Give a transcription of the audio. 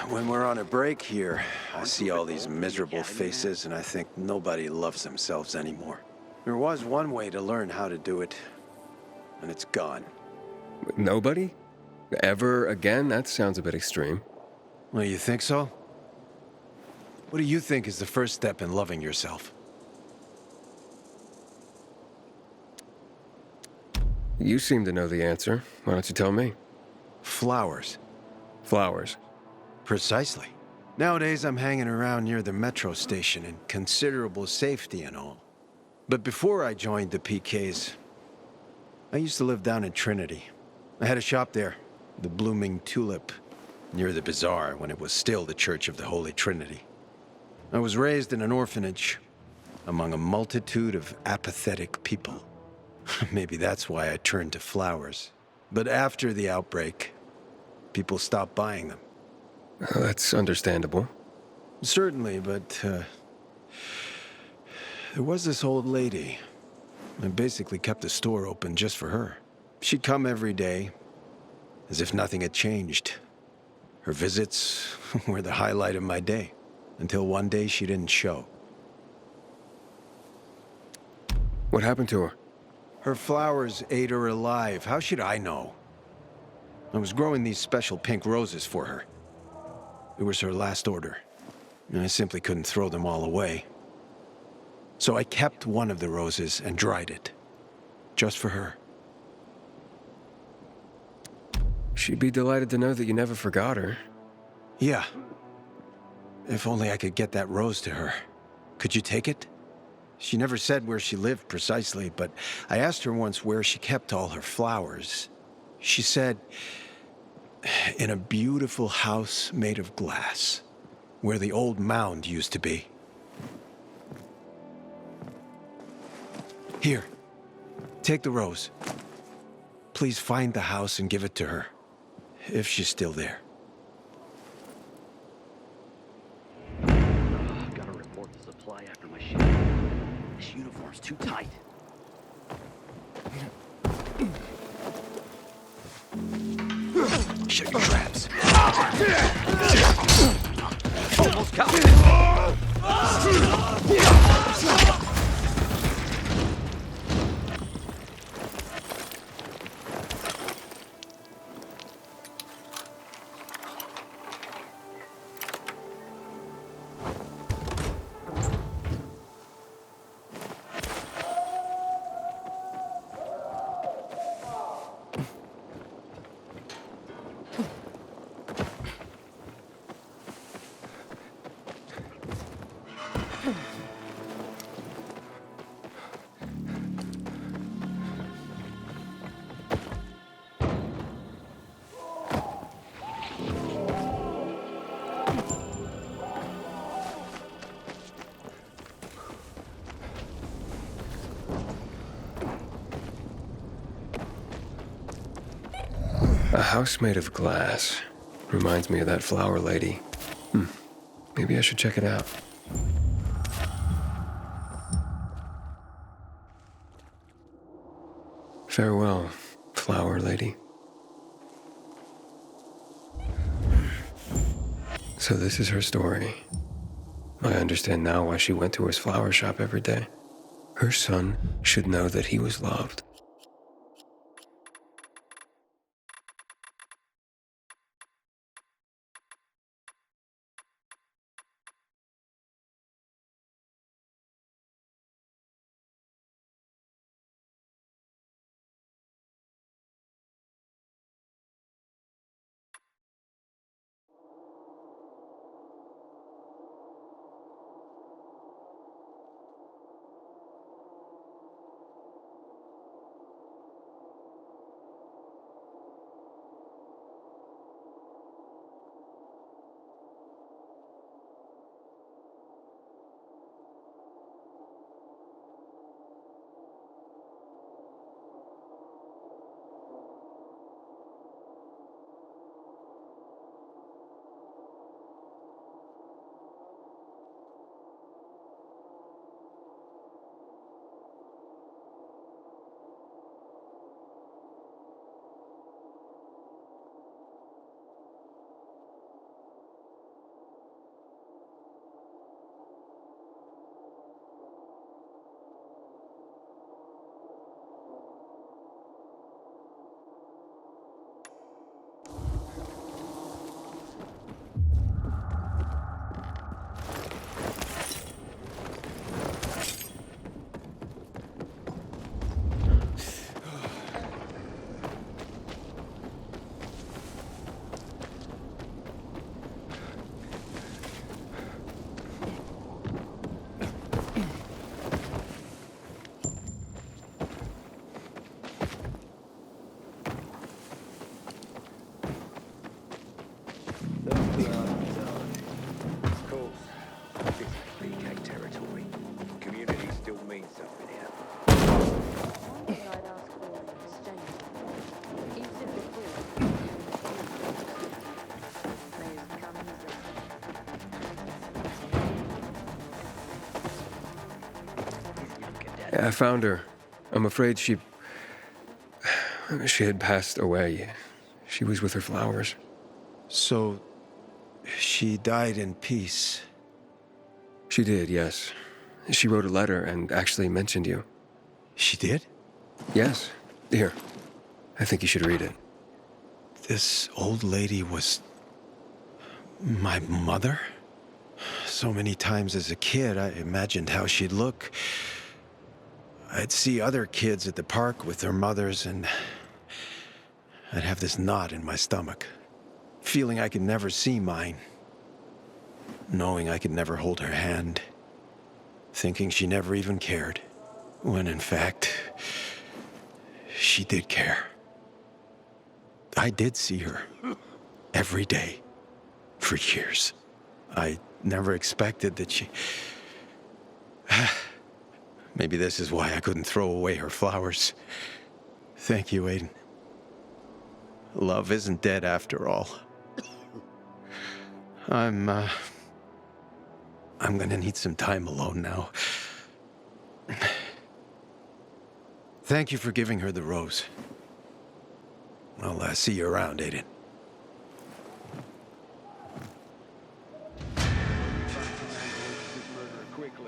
When we're on a break here, I see all these miserable faces and I think nobody loves themselves anymore. There was one way to learn how to do it, and it's gone. Nobody? Ever again? That sounds a bit extreme. Well, you think so? What do you think is the first step in loving yourself? You seem to know the answer. Why don't you tell me? Flowers. Flowers. Precisely. Nowadays, I'm hanging around near the metro station in considerable safety and all. But before I joined the PKs, I used to live down in Trinity. I had a shop there, the Blooming Tulip, near the bazaar when it was still the Church of the Holy Trinity. I was raised in an orphanage among a multitude of apathetic people. Maybe that's why I turned to flowers. But after the outbreak, people stopped buying them. That's understandable. Certainly, but there was this old lady. I basically kept the store open just for her. She'd come every day, as if nothing had changed. Her visits were the highlight of my day, until one day she didn't show. What happened to her? Her flowers ate her alive. How should I know? I was growing these special pink roses for her. It was her last order, and I simply couldn't throw them all away. So I kept one of the roses and dried it, just for her. She'd be delighted to know that you never forgot her. Yeah. If only I could get that rose to her. Could you take it? She never said where she lived precisely, but I asked her once where she kept all her flowers. She said, in a beautiful house made of glass, where the old mound used to be. Here, take the rose. Please find the house and give it to her, if she's still there. Gotta report the supply after my shift. This uniform's too tight. Shut your traps. Almost got it. A house made of glass. Reminds me of that flower lady. Maybe I should check it out. Farewell, flower lady. So this is her story. I understand now why she went to his flower shop every day. Her son should know that he was loved. I found her. I'm afraid she had passed away. She was with her flowers. So, she died in peace. She did, yes. She wrote a letter and actually mentioned you. She did? Yes. Here. I think you should read it. This old lady was my mother? So many times as a kid, I imagined how she'd look. I'd see other kids at the park with their mothers, and I'd have this knot in my stomach, feeling I could never see mine, knowing I could never hold her hand, thinking she never even cared, when in fact, she did care. I did see her every day for years. I never expected that she... Maybe this is why I couldn't throw away her flowers. Thank you, Aiden. Love isn't dead after all. I'm gonna need some time alone now. Thank you for giving her the rose. I'll see you around, Aiden.